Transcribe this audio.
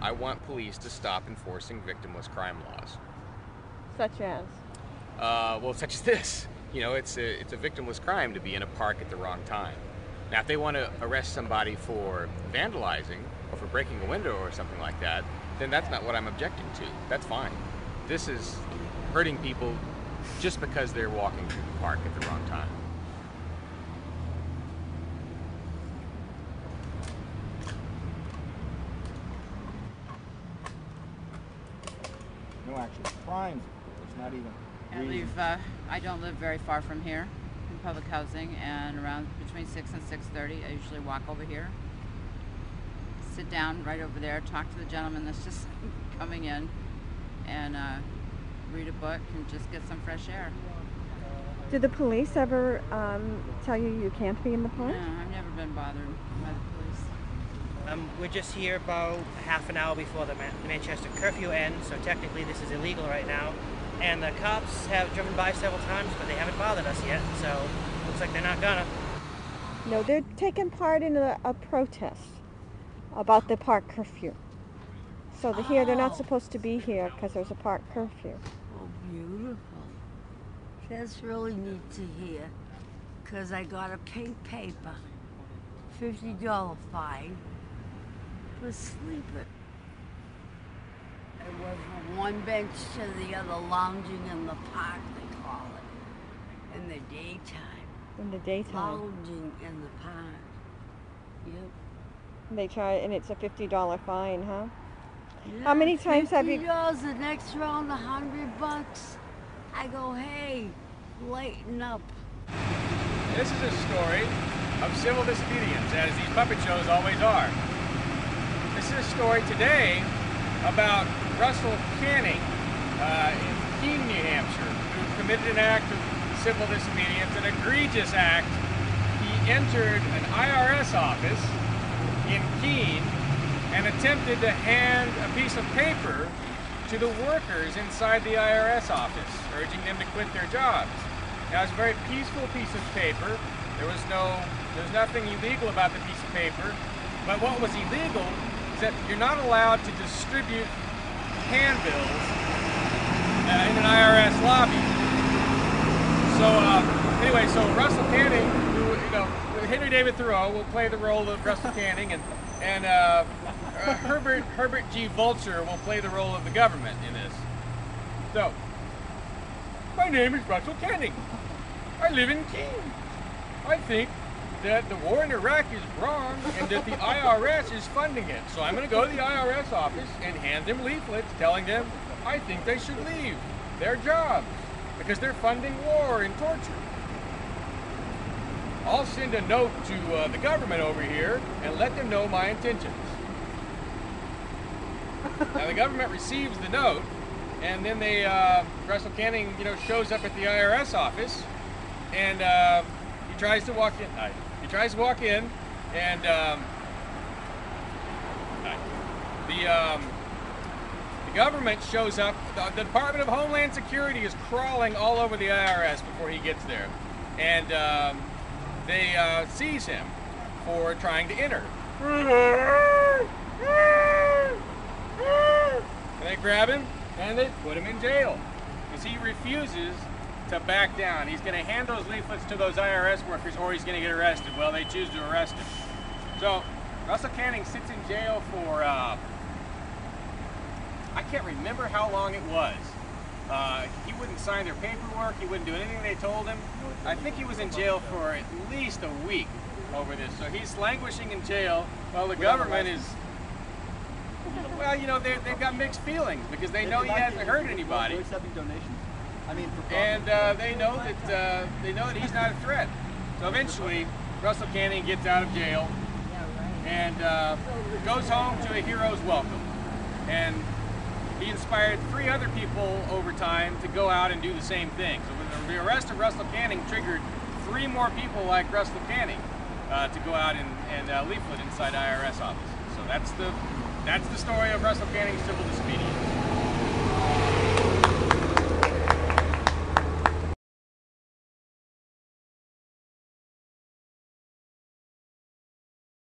I want police to stop enforcing victimless crime laws. Such as? Well, such as this. You know, it's a victimless crime to be in a park at the wrong time. Now, if they want to arrest somebody for vandalizing or for breaking a window or something like that, then that's not what I'm objecting to. That's fine. This is hurting people just because they're walking through the park at the wrong time. No actual crimes. It's not even. I don't live very far from here in public housing, and around between 6 and 6:30 I usually walk over here, sit down right over there, talk to the gentleman that's just coming in, and read a book and just get some fresh air. Do the police ever tell you you can't be in the park? No, I've never been bothered by the police. We're just here about half an hour before the Manchester curfew ends, so technically this is illegal right now. And the cops have driven by several times, but they haven't bothered us yet, so looks like they're not gonna. No, they're taking part in a protest about the park curfew. So here they're not supposed to be here because there's a park curfew. Oh, beautiful. That's really neat to hear, because I got a pink paper, $50 fine for sleeping. It was from one bench to the other, lounging in the park, they call it, in the daytime. In the daytime. Lounging in the park. Yep. They try, and it's a $50 fine, huh? Yeah, how many times have you? $50, the next round, $100. I go, hey, lighten up. This is a story of civil disobedience, as these puppet shows always are. This is a story today about Russell Canning in Keene, New Hampshire, who committed an act of civil disobedience, an egregious act. He entered an IRS office in Keene and attempted to hand a piece of paper to the workers inside the IRS office, urging them to quit their jobs. Now, it's a very peaceful piece of paper. There was nothing illegal about the piece of paper, but what was illegal is that you're not allowed to distribute handbills in an IRS lobby. So anyway, so Russell Canning, who, Henry David Thoreau will play the role of Russell Canning, and Herbert G. Vulture will play the role of the government in this. So, my name is Russell Canning. I live in Keene. I think that the war in Iraq is wrong and that the IRS is funding it. So I'm going to go to the IRS office and hand them leaflets telling them I think they should leave their jobs because they're funding war and torture. I'll send a note to the government over here and let them know my intentions. Now the government receives the note, and then Russell Canning, shows up at the IRS office, and he tries to walk in. He tries to walk in, and the government shows up. The Department of Homeland Security is crawling all over the IRS before he gets there, and they seize him for trying to enter. And they grab him and they put him in jail because he refuses to back down. He's going to hand those leaflets to those IRS workers or he's going to get arrested. Well, they choose to arrest him. So Russell Canning sits in jail for, I can't remember how long it was. He wouldn't sign their paperwork. He wouldn't do anything they told him. I think he was in jail for at least a week over this. So he's languishing in jail while the government is, well, they've got mixed feelings because they know he hasn't hurt anybody. And they know that he's not a threat. So eventually, Russell Canning gets out of jail and goes home to a hero's welcome. And he inspired 3 other people over time to go out and do the same thing. So the arrest of Russell Canning triggered 3 more people like Russell Canning to go out and leaflet inside IRS offices. So that's the story of Russell Canning's civil disobedience.